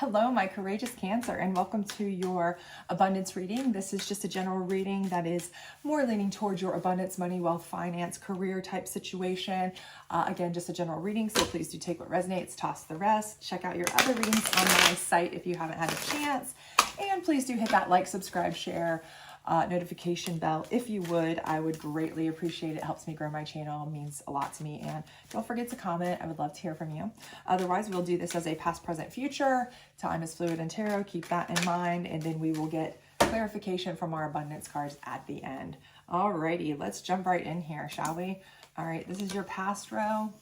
Hello, my courageous Cancer, and welcome to your abundance reading. This is just a general reading that is more leaning towards your abundance, money, wealth, finance, career type situation. Again, just a general reading, so please do take what resonates, toss the rest. Check out your other readings on my site if you haven't had a chance. And please do hit that like, subscribe, share, notification bell. If you would, I would greatly appreciate it. It helps me grow my channel, means a lot to me. And don't forget to comment. I would love to hear from you. Otherwise, we'll do this as a past, present, future. Time is fluid in tarot. Keep that in mind. And then we will get clarification from our abundance cards at the end. Alrighty, let's jump right in here, shall we? All right, this is your past row,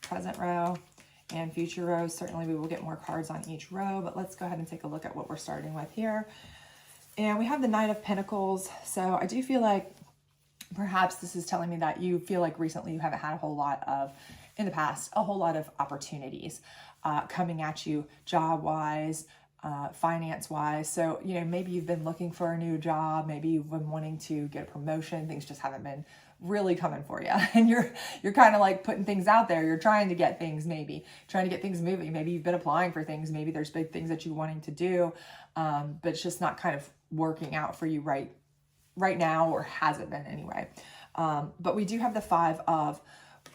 present row, and future rows. Certainly we will get more cards on each row, but let's go ahead and take a look at what we're starting with here. And we have the Knight of Pentacles. So I do feel like perhaps this is telling me that you feel like recently you haven't had a whole lot of, in the past, a whole lot of opportunities coming at you job-wise, finance-wise. So, you know, maybe you've been looking for a new job. Maybe you've been wanting to get a promotion. Things just haven't been really coming for you. And you're kind of like putting things out there. You're trying to get things, maybe trying to get things moving. Maybe you've been applying for things. Maybe there's big things that you're wanting to do, but it's just not kind of working out for you right now, or hasn't been anyway. But we do have the Five of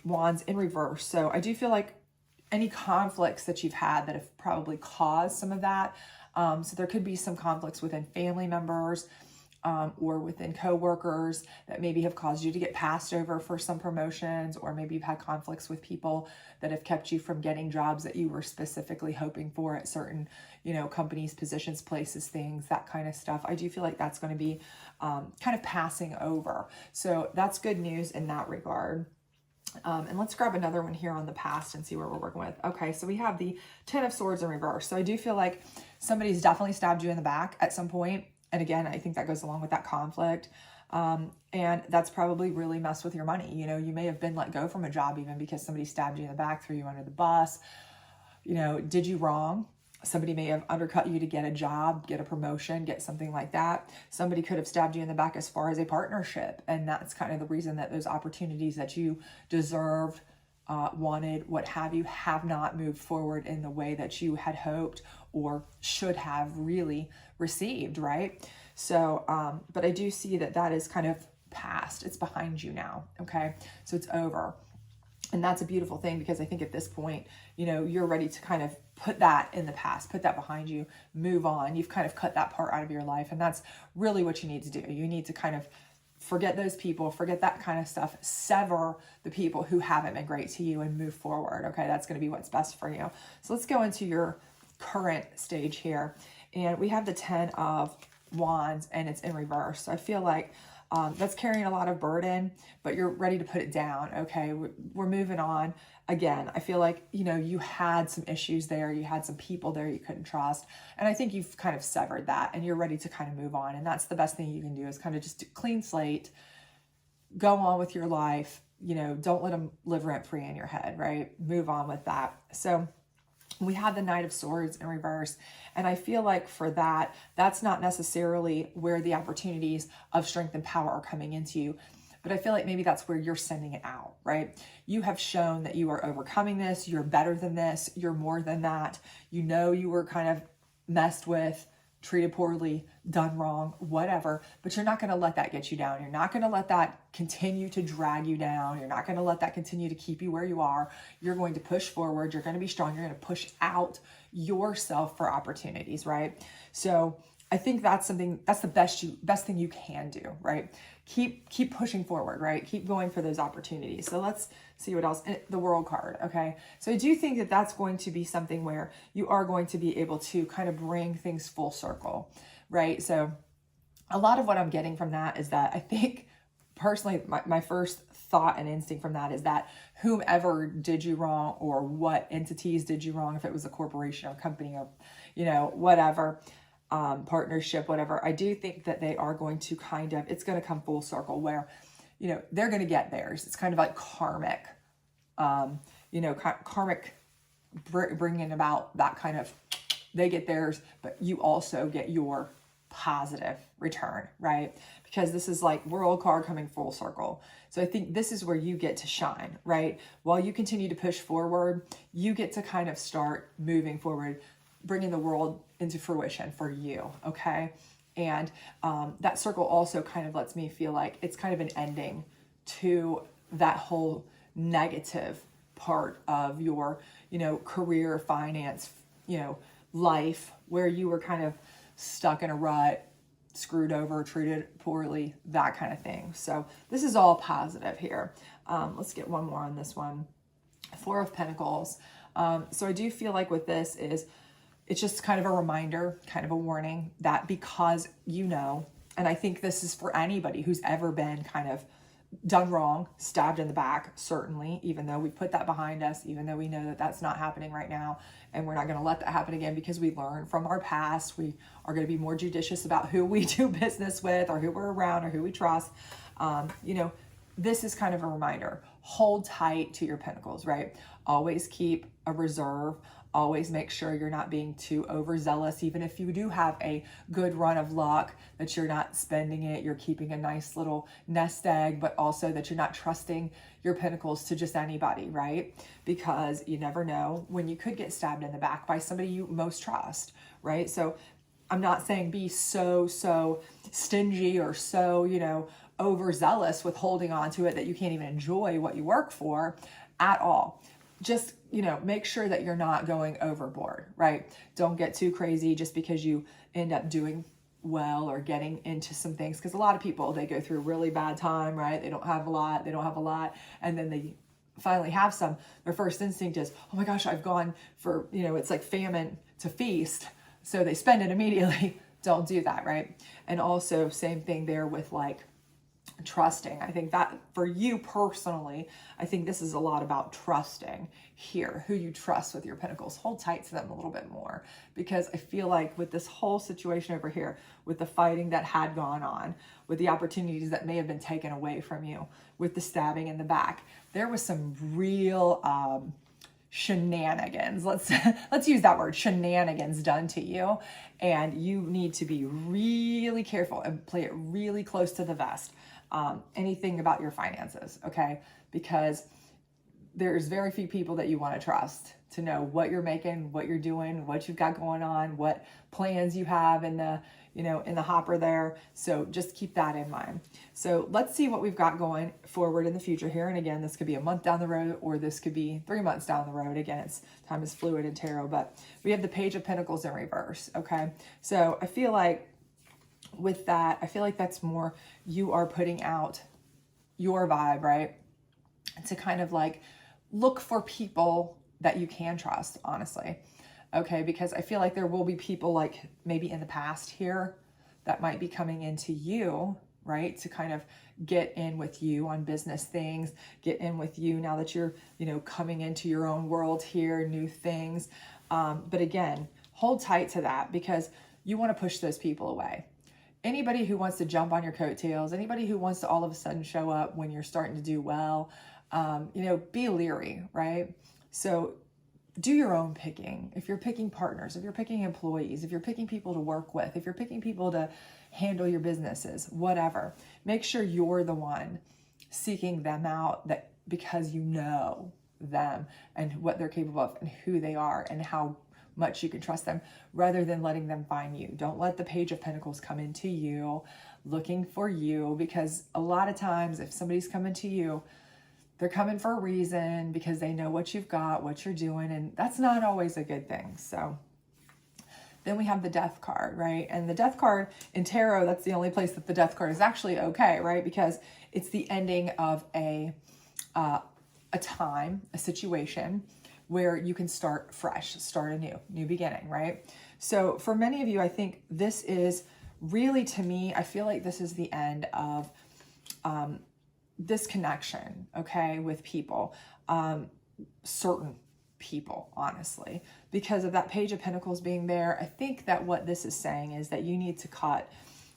Wands in reverse. So I do feel like any conflicts that you've had that have probably caused some of that. So there could be some conflicts within family members, or within coworkers that maybe have caused you to get passed over for some promotions, or maybe you've had conflicts with people that have kept you from getting jobs that you were specifically hoping for at certain, you know, companies, positions, places, things, that kind of stuff. I do feel like that's going to be kind of passing over. So that's good news in that regard. And let's grab another one here on the past and see where we're working with. Okay, so we have the Ten of Swords in reverse. So I do feel like somebody's definitely stabbed you in the back at some point. And again, I think that goes along with that conflict. And that's probably really messed with your money. You know, you may have been let go from a job even because somebody stabbed you in the back, threw you under the bus, you know, did you wrong. Somebody may have undercut you to get a job, get a promotion, get something like that. Somebody could have stabbed you in the back as far as a partnership. And that's kind of the reason that those opportunities that you deserved, wanted, what have you, have not moved forward in the way that you had hoped or should have really received, right? So, but I do see that that is kind of past. It's behind you now, okay? So it's over. And that's a beautiful thing, because I think at this point, you know, you're ready to kind of put that in the past, put that behind you, move on. You've kind of cut that part out of your life. And that's really what you need to do. You need to kind of forget those people, forget that kind of stuff, sever the people who haven't been great to you and move forward. Okay, that's going to be what's best for you. So let's go into your current stage here. And we have the Ten of Wands, and it's in reverse. So I feel like that's carrying a lot of burden, but you're ready to put it down. Okay, we're moving on. Again, I feel like, you know, you had some issues there. You had some people there you couldn't trust. And I think you've kind of severed that and you're ready to kind of move on. And that's the best thing you can do, is kind of just clean slate, go on with your life. You know, don't let them live rent free in your head, right? Move on with that. So we have the Knight of Swords in reverse. And I feel like for that, that's not necessarily where the opportunities of strength and power are coming into you. But I feel like maybe that's where you're sending it out, right? You have shown that you are overcoming this. You're better than this. You're more than that. You know, you were kind of messed with, treated poorly, done wrong, whatever, but you're not going to let that get you down. You're not going to let that continue to drag you down. You're not going to let that continue to keep you where you are. You're going to push forward. You're going to be strong. You're going to push out yourself for opportunities, right? So I think that's something, that's the best thing you can do, right? Keep pushing forward, right? Keep going for those opportunities. So let's see what else. The World card, okay? So I do think that that's going to be something where you are going to be able to kind of bring things full circle, right? So a lot of what I'm getting from that is that I think personally, my first thought and instinct from that is that whomever did you wrong, or what entities did you wrong, if it was a corporation or company or, you know, whatever, partnership, whatever, I do think that they are going to kind of, it's going to come full circle where, you know, they're going to get theirs. It's kind of like karmic, you know, karmic bringing about that kind of, they get theirs, but you also get your positive return, right? Because this is like World card coming full circle. So I think this is where you get to shine, right? While you continue to push forward, you get to kind of start moving forward, bringing the world into fruition for you, okay? And that circle also kind of lets me feel like it's kind of an ending to that whole negative part of your, career, finance, life, where you were kind of stuck in a rut, screwed over, treated poorly, that kind of thing. So this is all positive here. Let's get one more on this one. Four of Pentacles. So I do feel like with this it's just kind of a reminder, kind of a warning that because and I think this is for anybody who's ever been kind of done wrong, stabbed in the back, certainly, even though we put that behind us, even though we know that that's not happening right now, and we're not going to let that happen again because we learn from our past. We are going to be more judicious about who we do business with or who we're around or who we trust. This is kind of a reminder. Hold tight to your pentacles, right? Always keep a reserve. Always make sure you're not being too overzealous. Even if you do have a good run of luck, that you're not spending it, you're keeping a nice little nest egg, but also that you're not trusting your pentacles to just anybody, right? Because you never know when you could get stabbed in the back by somebody you most trust, right? So I'm not saying be so stingy or so, overzealous with holding on to it that you can't even enjoy what you work for at all. Just, make sure that you're not going overboard, right? Don't get too crazy just because you end up doing well or getting into some things. Because a lot of people, they go through a really bad time, right? They don't have a lot. And then they finally have some. Their first instinct is, oh my gosh, I've gone for, it's like famine to feast. So they spend it immediately. Don't do that, right? And also same thing there with like trusting. I think that for you personally, I think this is a lot about trusting here, who you trust with your pentacles. Hold tight to them a little bit more, because I feel like with this whole situation over here, with the fighting that had gone on, with the opportunities that may have been taken away from you, with the stabbing in the back, there was some real shenanigans. Let's use that word, shenanigans, done to you, and you need to be really careful and play it really close to the vest. Anything about your finances, okay? Because there's very few people that you want to trust to know what you're making, what you're doing, what you've got going on, what plans you have in the, in the hopper there. So just keep that in mind. So let's see what we've got going forward in the future here. And again, this could be a month down the road, or this could be 3 months down the road. Again, time is fluid in tarot, but we have the Page of Pentacles in reverse, okay? So I feel like with that, I feel like that's more you are putting out your vibe, right? To kind of like look for people that you can trust, honestly. Okay, because I feel like there will be people like maybe in the past here that might be coming into you, right? To kind of get in with you on business things, get in with you now that you're, coming into your own world here, new things. But again, hold tight to that, because you want to push those people away. Anybody who wants to jump on your coattails, anybody who wants to all of a sudden show up when you're starting to do well, be leery, right? So do your own picking. If you're picking partners, if you're picking employees, if you're picking people to work with, if you're picking people to handle your businesses, whatever, make sure you're the one seeking them out, that because you know them and what they're capable of and who they are and how much you can trust them, rather than letting them find you. Don't let the Page of Pentacles come into you looking for you, because a lot of times if somebody's coming to you, they're coming for a reason, because they know what you've got, what you're doing, and that's not always a good thing. So then we have the Death card, right? And the Death card in tarot, that's the only place that the Death card is actually okay, right? Because it's the ending of a time, a situation where you can start fresh, start a new beginning, right? So for many of you, I think this is really, to me, I feel like this is the end of this connection, okay, with people, certain people, honestly, because of that Page of Pentacles being there. I think that what this is saying is that you need to cut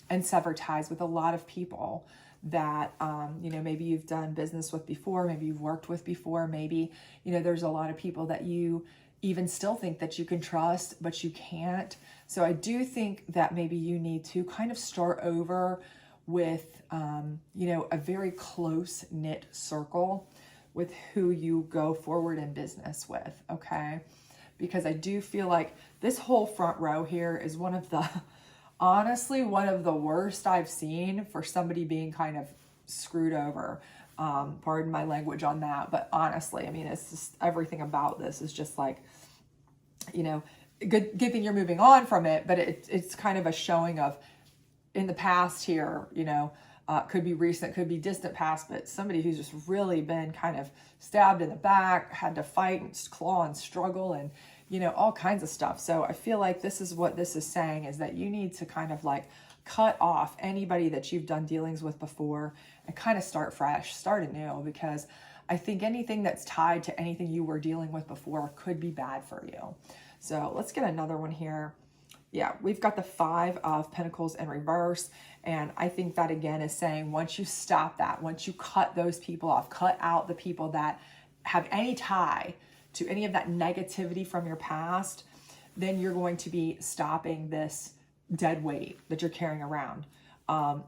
and sever ties with a lot of people that, maybe you've done business with before, maybe you've worked with before, maybe, there's a lot of people that you even still think that you can trust, but you can't. So I do think that maybe you need to kind of start over with, a very close knit circle with who you go forward in business with. Okay. because I do feel like this whole front row here is one of the, honestly, one of the worst I've seen for somebody being kind of screwed over. Pardon my language on that, but honestly, I mean, it's just everything about this is just like, you know, good thing you're moving on from it, but it's kind of a showing of in the past here, you know, could be recent, could be distant past, but somebody who's just really been kind of stabbed in the back, had to fight and claw and struggle and, you know, all kinds of stuff. So I feel like this is what this is saying, is that you need to kind of like cut off anybody that you've done dealings with before and kind of start fresh, start anew, because I think anything that's tied to anything you were dealing with before could be bad for you. So let's get another one here. Yeah, we've got the 5 of Pentacles in reverse. And I think that again is saying once you stop that, once you cut those people off, cut out the people that have any tie to any of that negativity from your past, then you're going to be stopping this dead weight that you're carrying around.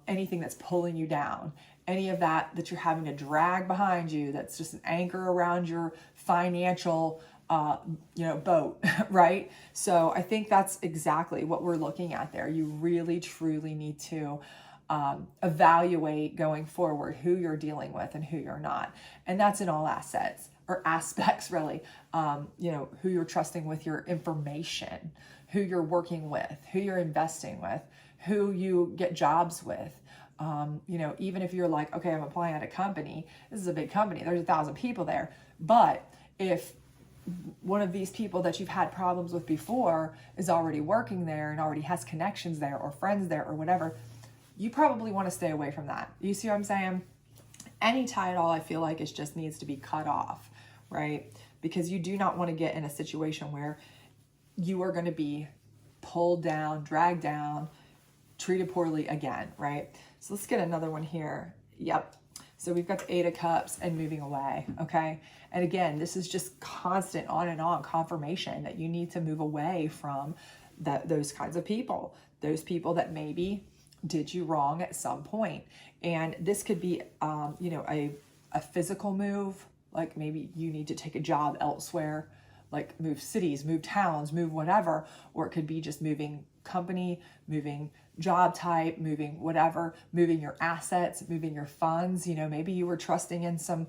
Anything that's pulling you down, any of that you're having to drag behind you, that's just an anchor around your financial boat, right? So I think that's exactly what we're looking at there. You really, truly need to evaluate going forward who you're dealing with and who you're not. And that's in all assets or aspects, really. Who you're trusting with your information, who you're working with, who you're investing with, who you get jobs with. Even if you're like, okay, I'm applying at a company, this is a big company, there's 1,000 people there. But if one of these people that you've had problems with before is already working there and already has connections there or friends there or whatever, you probably want to stay away from that. You see what I'm saying? Any tie at all, I feel like it just needs to be cut off, right? Because you do not want to get in a situation where you are going to be pulled down, dragged down, treated poorly again, right? So let's get another one here. Yep. So we've got the 8 of Cups and moving away, okay? And again, this is just constant on and on confirmation that you need to move away from those kinds of people, those people that maybe did you wrong at some point. And this could be, a physical move, like maybe you need to take a job elsewhere, like move cities, move towns, move whatever, or it could be just moving company, moving job type, moving whatever, moving your assets, moving your funds. Maybe you were trusting in some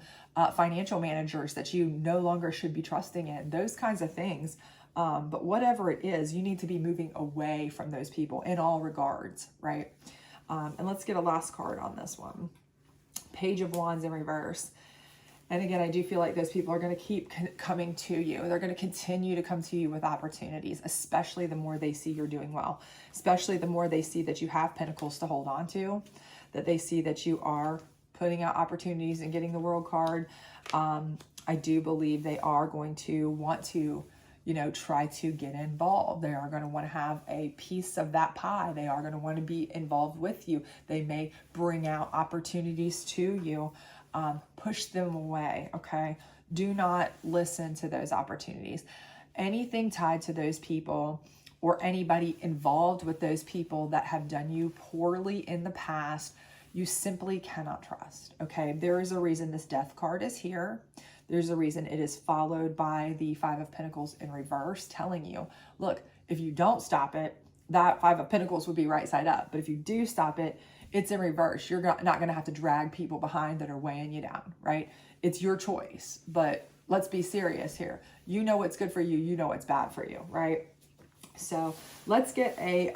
financial managers that you no longer should be trusting in, those kinds of things. But whatever it is, you need to be moving away from those people in all regards, right? And let's get a last card on this one. Page of Wands in reverse. And again, I do feel like those people are going to keep coming to you. They're going to continue to come to you with opportunities, especially the more they see you're doing well, especially the more they see that you have pentacles to hold on to, that they see that you are putting out opportunities and getting the World card. I do believe they are going to want to, try to get involved. They are going to want to have a piece of that pie. They are going to want to be involved with you. They may bring out opportunities to you. Push them away, okay? Do not listen to those opportunities. Anything tied to those people or anybody involved with those people that have done you poorly in the past, you simply cannot trust, okay? There is a reason this Death card is here. There's a reason it is followed by the 5 of Pentacles in reverse, telling you, look, if you don't stop it, that 5 of Pentacles would be right side up. But if you do stop it, it's in reverse. You're not going to have to drag people behind that are weighing you down, right? It's your choice, but let's be serious here. You know what's good for you. You know what's bad for you, right? So let's get a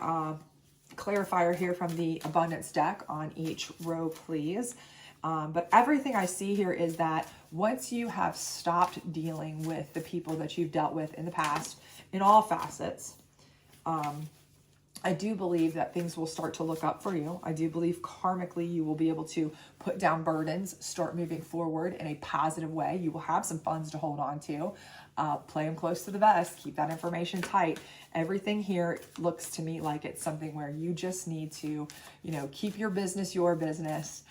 clarifier here from the abundance deck on each row, please. But everything I see here is that once you have stopped dealing with the people that you've dealt with in the past, in all facets, I do believe that things will start to look up for you. I do believe karmically you will be able to put down burdens, start moving forward in a positive way. You will have some funds to hold on to. Play them close to the vest. Keep that information tight. Everything here looks to me like it's something where you just need to, keep your business your business.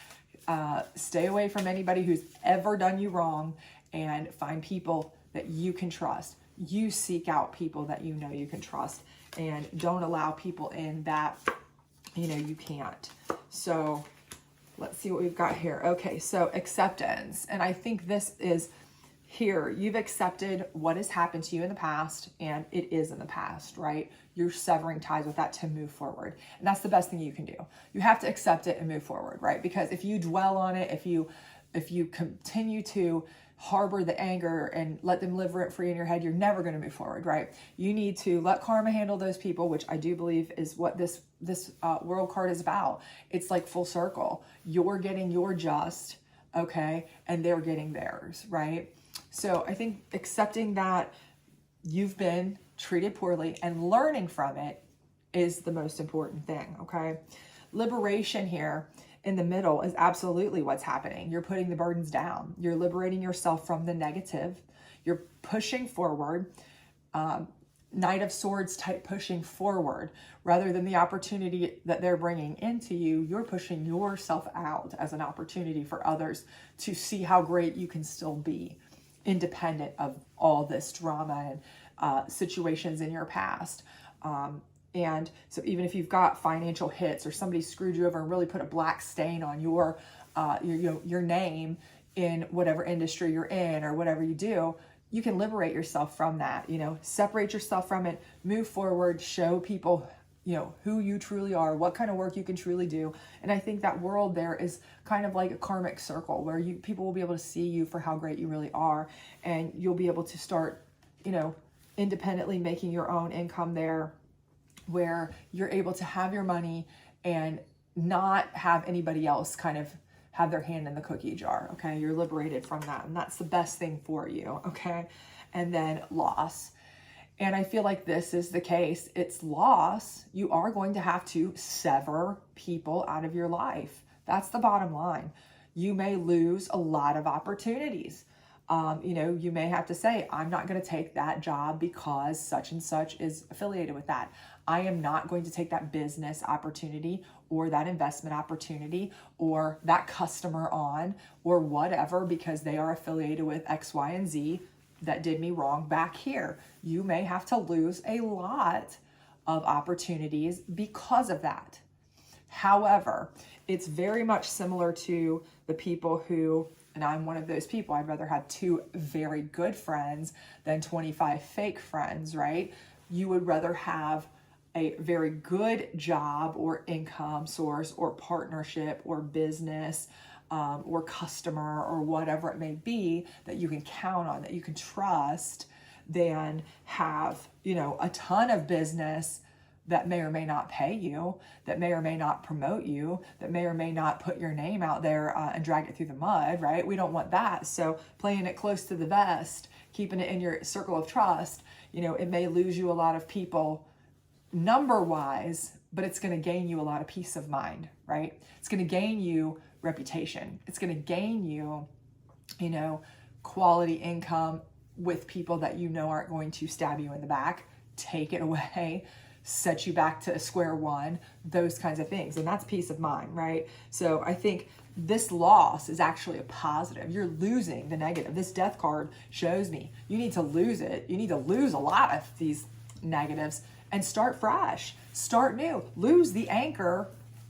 Stay away from anybody who's ever done you wrong and find people that you can trust. You seek out people that you know you can trust. And don't allow people in that, you can't. So let's see what we've got here. Okay, so acceptance. And I think this is here, you've accepted what has happened to you in the past, and it is in the past, right? You're severing ties with that to move forward. And that's the best thing you can do. You have to accept it and move forward, right? Because if you dwell on it, if you continue to harbor the anger and let them live rent free in your head, you're never going to move forward, right? You need to let karma handle those people, which I do believe is what this world card is about. It's like full circle. You're getting your just, okay, and they're getting theirs, right? So I think accepting that you've been treated poorly and learning from it is the most important thing, okay? Liberation here in the middle is absolutely what's happening. You're putting the burdens down. You're liberating yourself from the negative. You're pushing forward, Knight of Swords type pushing forward. Rather than the opportunity that they're bringing into you, you're pushing yourself out as an opportunity for others to see how great you can still be, independent of all this drama and situations in your past. And so even if you've got financial hits or somebody screwed you over and really put a black stain on your name in whatever industry you're in or whatever you do, you can liberate yourself from that, separate yourself from it, move forward, show people, who you truly are, what kind of work you can truly do. And I think that world there is kind of like a karmic circle where people will be able to see you for how great you really are. And you'll be able to start, independently making your own income there, where you're able to have your money and not have anybody else kind of have their hand in the cookie jar, okay? You're liberated from that, and that's the best thing for you, okay? And then loss. And I feel like this is the case. It's loss. You are going to have to sever people out of your life. That's the bottom line. You may lose a lot of opportunities. You may have to say, I'm not going to take that job because such and such is affiliated with that. I am not going to take that business opportunity or that investment opportunity or that customer on or whatever because they are affiliated with X, Y, and Z that did me wrong back here. You may have to lose a lot of opportunities because of that. However, it's very much similar to the people who, and I'm one of those people, I'd rather have 2 very good friends than 25 fake friends, right? You would rather have a very good job or income source or partnership or business or customer or whatever it may be that you can count on, that you can trust, than have, a ton of business that may or may not pay you, that may or may not promote you, that may or may not put your name out there and drag it through the mud, right? We don't want that. So playing it close to the vest, keeping it in your circle of trust, it may lose you a lot of people number-wise, but it's going to gain you a lot of peace of mind, right? It's going to gain you reputation. It's going to gain you, quality income with people that aren't going to stab you in the back, take it away, set you back to square one, those kinds of things. And that's peace of mind, right? So I think this loss is actually a positive. You're losing the negative. This death card shows me you need to lose it. You need to lose a lot of these negatives and start fresh, start new, lose the anchor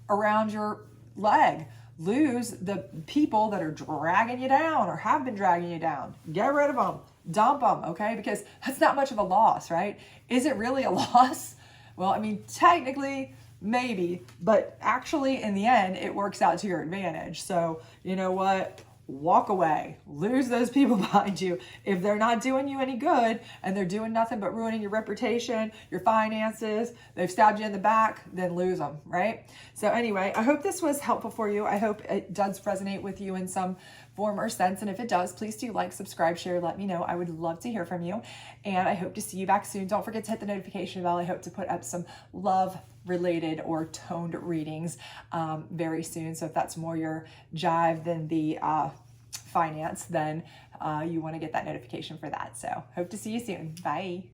around your leg, lose the people that are dragging you down or have been dragging you down, get rid of them, dump them, okay? Because that's not much of a loss, right? Is it really a loss? Well, I mean, technically, maybe, but actually in the end, it works out to your advantage. So you know what? Walk away, lose those people behind you. If they're not doing you any good and they're doing nothing but ruining your reputation, your finances, they've stabbed you in the back, then lose them, right? So anyway, I hope this was helpful for you. I hope it does resonate with you in some form or sense. And if it does, please do like, subscribe, share, let me know. I would love to hear from you. And I hope to see you back soon. Don't forget to hit the notification bell. I hope to put up some love related or toned readings very soon. So if that's more your jive than the finance, then you want to get that notification for that. So hope to see you soon. Bye.